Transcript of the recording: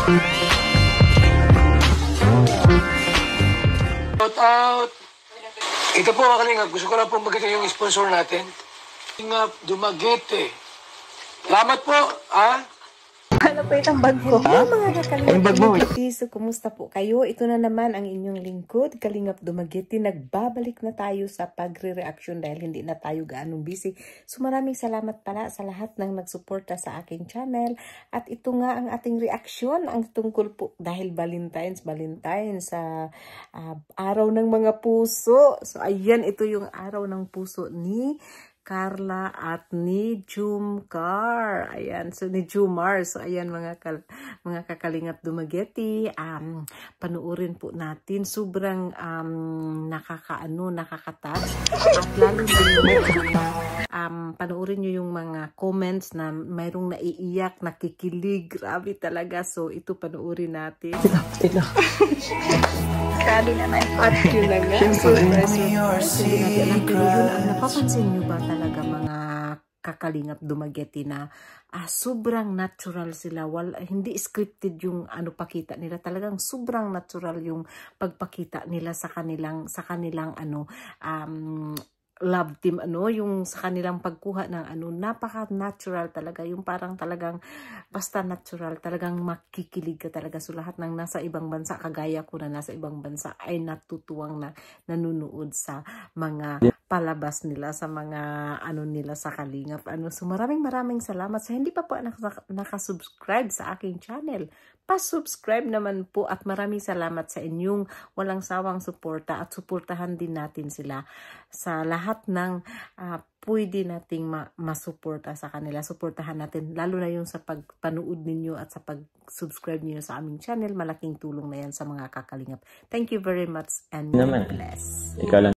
Shout out! Ito po mga kalingap, gusto ko lang po magkita yung sponsor natin. Kalingap Dumaguete. Salamat po, ha? Ano po itong bag ko? Ha? Mga Kalingap so kumusta po kayo? Ito na naman ang inyong lingkod, Kalingap Dumaguete. Nagbabalik na tayo sa pagre-reaction dahil hindi na tayo gaanong busy. So maraming salamat pala sa lahat ng nagsuporta sa aking channel. At ito nga ang ating reaction, ang tungkol po dahil Valentine's sa araw ng mga puso. So ayan, ito yung araw ng puso ni Carla at ni Jumcar. Ayan, so ni Jumar. So ayan mga kakalingap Dumaguete, panuorin po natin. Sobrang nakaka-touch. At lalo na panuorin nyo yung mga comments na mayroong naiiyak, nakikilig. Grabe talaga. So ito panuorin natin. Grabe naman. At yun na nga. Napapansin nyo ba talaga mga kakalingap Dumaguete na sobrang natural sila. Hindi scripted yung pakita nila. Talagang sobrang natural yung pagpakita nila sa kanilang love team, yung sa kanilang pagkuha ng napaka-natural talaga, yung parang talagang basta natural, talagang makikilig ka talaga. So lahat ng nasa ibang bansa, kagaya ko na nasa ibang bansa, ay natutuwang na nanunood sa mga palabas nila, sa mga nila sa Kalingap. So maraming salamat sa hindi pa po nakasubscribe sa aking channel. Pa-subscribe naman po at maraming salamat sa inyong walang sawang suporta at suportahan din natin sila sa lahat ng pwede nating masuporta sa kanila. Suportahan natin lalo na yung sa pagpanood ninyo at sa pag-subscribe niyo sa aming channel. Malaking tulong na yan sa mga kakalingap. Thank you very much and God bless. Ikaw lang.